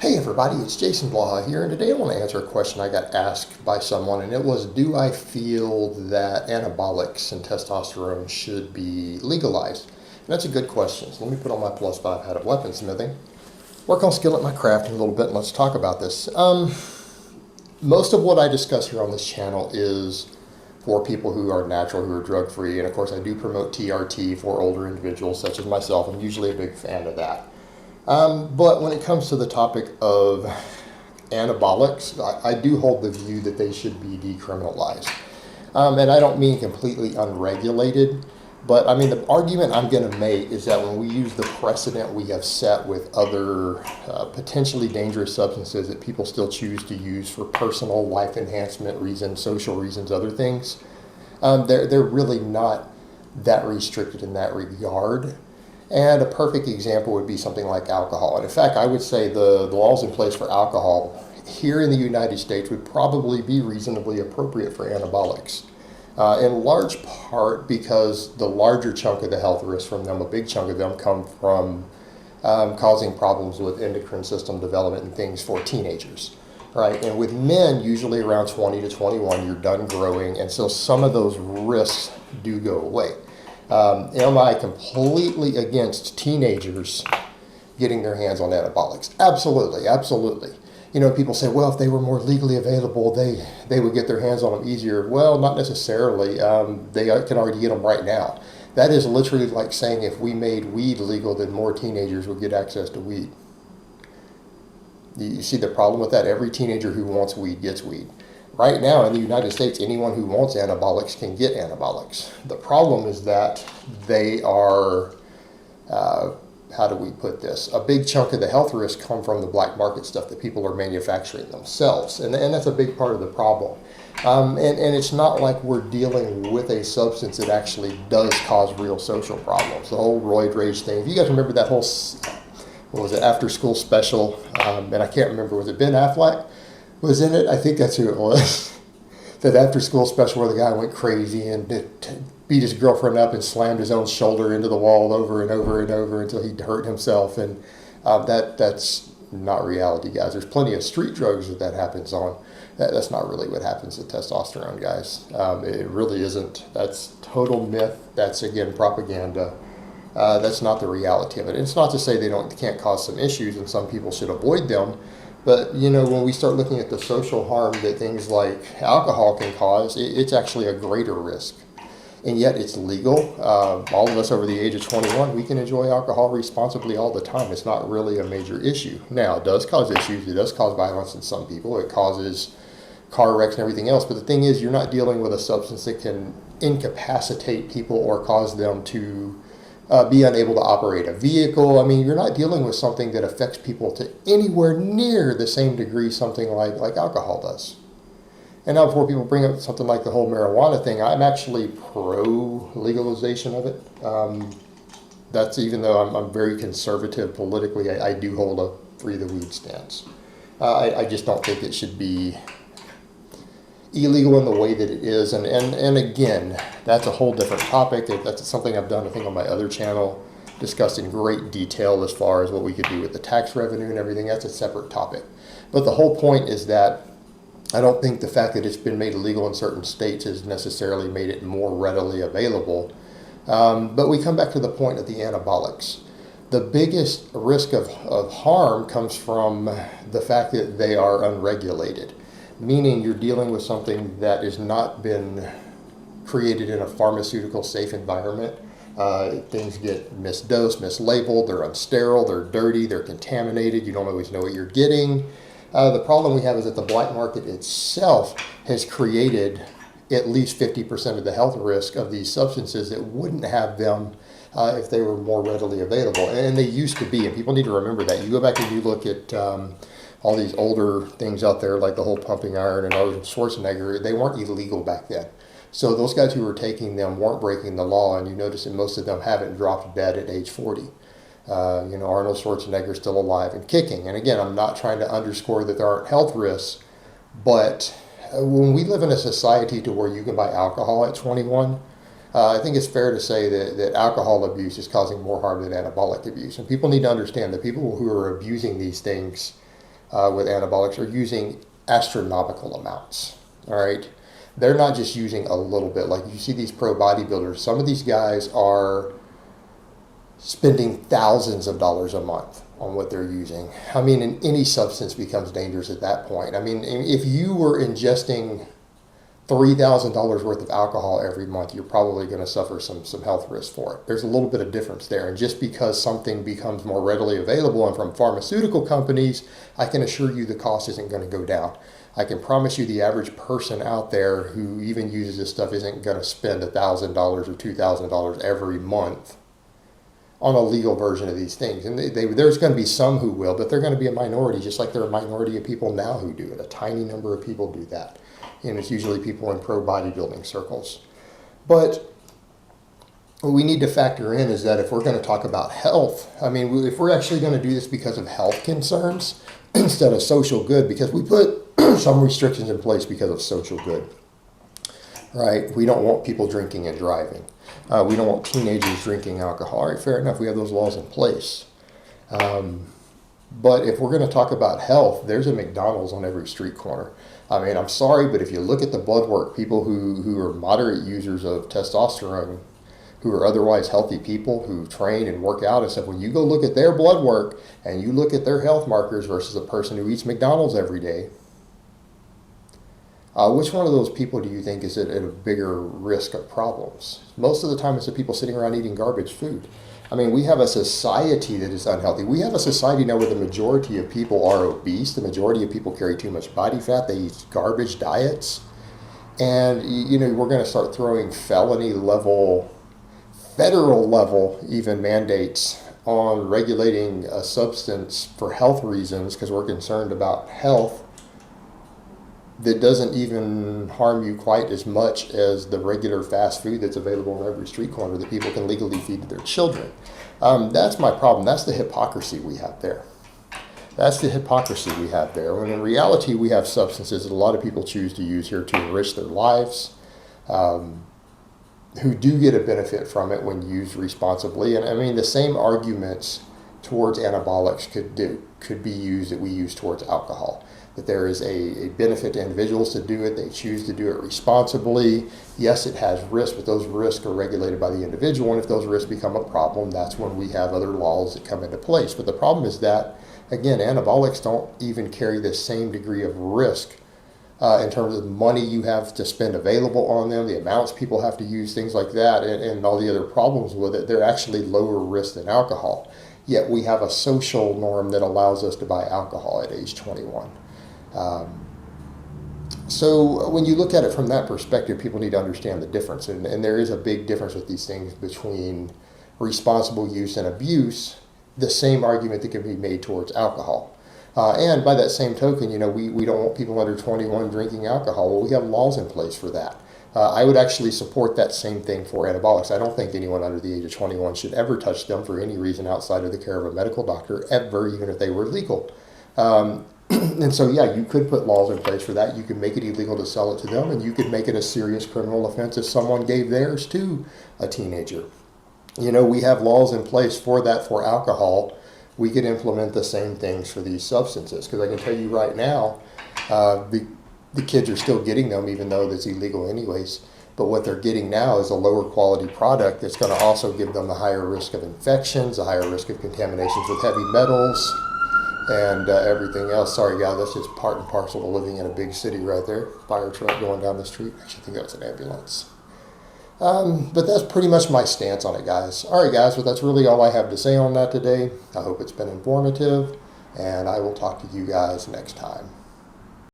Hey everybody, it's Jason Blaha here, and today I want to answer a question I got asked by someone, and it was, do I feel that anabolics and testosterone should be legalized? And that's a good question. So let me put on my +5 hat of weaponsmithing, work on skill at my craft in a little bit, and let's talk about this. Most of what I discuss here on this channel is for people who are natural, who are drug-free, and of course I do promote TRT for older individuals such as myself. I'm usually a big fan of that. But when it comes to the topic of anabolics, I do hold the view that they should be decriminalized. And I don't mean completely unregulated, but I mean the argument I'm going to make is that when we use the precedent we have set with other potentially dangerous substances that people still choose to use for personal life enhancement reasons, social reasons, other things, they're really not that restricted in that regard. And a perfect example would be something like alcohol. And in fact, I would say the laws in place for alcohol here in the United States would probably be reasonably appropriate for anabolics. In large part because the larger chunk of the health risks from them, a big chunk of them, come from causing problems with endocrine system development and things for teenagers. Right? And with men, usually around 20 to 21, you're done growing, and so some of those risks do go away. Am I completely against teenagers getting their hands on anabolics? Absolutely, absolutely. You know, people say, well, if they were more legally available, they would get their hands on them easier. Well, not necessarily. They can already get them right now. That is literally like saying if we made weed legal, then more teenagers would get access to weed. You see the problem with that? Every teenager who wants weed gets weed. Right now in the United States, anyone who wants anabolics can get anabolics. The problem is that they are, how do we put this? A big chunk of the health risks come from the black market stuff that people are manufacturing themselves. And that's a big part of the problem. And it's not like we're dealing with a substance that actually does cause real social problems. The whole roid rage thing. If you guys remember that whole, what was it, after school special, and I can't remember, was it Ben Affleck was in it? I think that's who it was. That after school special where the guy went crazy and beat his girlfriend up and slammed his own shoulder into the wall over and over and over until he hurt himself. And that's not reality, guys. There's plenty of street drugs that happens on. That's not really what happens with testosterone, guys. It really isn't. That's total myth. That's, again, propaganda. That's not the reality of it. It's not to say they can't cause some issues and some people should avoid them. But, you know, when we start looking at the social harm that things like alcohol can cause, it's actually a greater risk. And yet it's legal. All of us over the age of 21, we can enjoy alcohol responsibly all the time. It's not really a major issue. Now, it does cause issues. It does cause violence in some people. It causes car wrecks and everything else. But the thing is, you're not dealing with a substance that can incapacitate people or cause them to be unable to operate a vehicle. I mean, you're not dealing with something that affects people to anywhere near the same degree something like alcohol does. And now before people bring up something like the whole marijuana thing, I'm actually pro-legalization of it. That's even though I'm very conservative politically, I do hold a free the weed stance. I just don't think it should be illegal in the way that it is, and again, that's a whole different topic. That's something I've done, I think, on my other channel, discussed in great detail as far as what we could do with the tax revenue and everything. That's a separate topic. But the whole point is that I don't think the fact that it's been made illegal in certain states has necessarily made it more readily available. But we come back to the point of the anabolics. The biggest risk of harm comes from the fact that they are unregulated. Meaning you're dealing with something that has not been created in a pharmaceutical safe environment. Things get misdosed, mislabeled, they're unsterile, they're dirty, they're contaminated, you don't always know what you're getting. The problem we have is that the black market itself has created at least 50% of the health risk of these substances that wouldn't have them if they were more readily available. And they used to be, and people need to remember that. You go back and you look at all these older things out there, like the whole pumping iron and Arnold Schwarzenegger, they weren't illegal back then. So those guys who were taking them weren't breaking the law, and you notice that most of them haven't dropped dead at age 40. You know, Arnold Schwarzenegger is still alive and kicking. And again, I'm not trying to underscore that there aren't health risks, but when we live in a society to where you can buy alcohol at 21, I think it's fair to say that alcohol abuse is causing more harm than anabolic abuse. And people need to understand that people who are abusing these things with anabolics are using astronomical amounts. All right. They're not just using a little bit. Like you see these pro bodybuilders, some of these guys are spending thousands of dollars a month on what they're using. I mean, and any substance becomes dangerous at that point. I mean, if you were ingesting $3,000 worth of alcohol every month, you're probably going to suffer some health risks for it. There's a little bit of difference there. And just because something becomes more readily available and from pharmaceutical companies, I can assure you the cost isn't going to go down. I can promise you the average person out there who even uses this stuff isn't going to spend $1,000 or $2,000 every month on a legal version of these things. And there's going to be some who will, but they're going to be a minority, just like there are a minority of people now who do it. A tiny number of people do that. And it's usually people in pro bodybuilding circles. But what we need to factor in is that if we're going to talk about health, I mean, if we're actually going to do this because of health concerns instead of social good, because we put some restrictions in place because of social good, right? We don't want people drinking and driving. We don't want teenagers drinking alcohol. All right, fair enough. We have those laws in place. But if we're going to talk about health, there's a McDonald's on every street corner. I mean, I'm sorry, but if you look at the blood work, people who are moderate users of testosterone, who are otherwise healthy people, who train and work out and stuff, when you go look at their blood work and you look at their health markers versus a person who eats McDonald's every day, which one of those people do you think is at a bigger risk of problems? Most of the time it's the people sitting around eating garbage food. I mean, we have a society that is unhealthy. We have a society now where the majority of people are obese. The majority of people carry too much body fat. They eat garbage diets. And, you know, we're going to start throwing felony level, federal level even mandates on regulating a substance for health reasons because we're concerned about health that doesn't even harm you quite as much as the regular fast food that's available on every street corner that people can legally feed to their children. That's my problem. That's the hypocrisy we have there. That's the hypocrisy we have there. When in reality, we have substances that a lot of people choose to use here to enrich their lives, who do get a benefit from it when used responsibly. And I mean, the same arguments towards anabolics could be used that we use towards alcohol. That there is a benefit to individuals to do it. They choose to do it responsibly. Yes, it has risks, but those risks are regulated by the individual. And if those risks become a problem, that's when we have other laws that come into place. But the problem is that, again, anabolics don't even carry the same degree of risk in terms of the money you have to spend available on them, the amounts people have to use, things like that, and all the other problems with it. They're actually lower risk than alcohol. Yet we have a social norm that allows us to buy alcohol at age 21. So when you look at it from that perspective, people need to understand the difference. And there is a big difference with these things between responsible use and abuse, the same argument that can be made towards alcohol. And by that same token, you know, we don't want people under 21 drinking alcohol. Well, we have laws in place for that. I would actually support that same thing for anabolics. I don't think anyone under the age of 21 should ever touch them for any reason outside of the care of a medical doctor, ever, even if they were legal. And so, yeah, you could put laws in place for that. You could make it illegal to sell it to them, and you could make it a serious criminal offense if someone gave theirs to a teenager. You know, we have laws in place for that for alcohol. We could implement the same things for these substances, because I can tell you right now, the kids are still getting them, even though that's illegal anyways. But what they're getting now is a lower quality product that's going to also give them a higher risk of infections, a higher risk of contaminations with heavy metals, and everything else. Sorry, guys, that's just part and parcel to living in a big city right there. Fire truck going down the street. Actually, I think that was an ambulance. But that's pretty much my stance on it, guys. All right, guys, well, that's really all I have to say on that today. I hope it's been informative, and I will talk to you guys next time.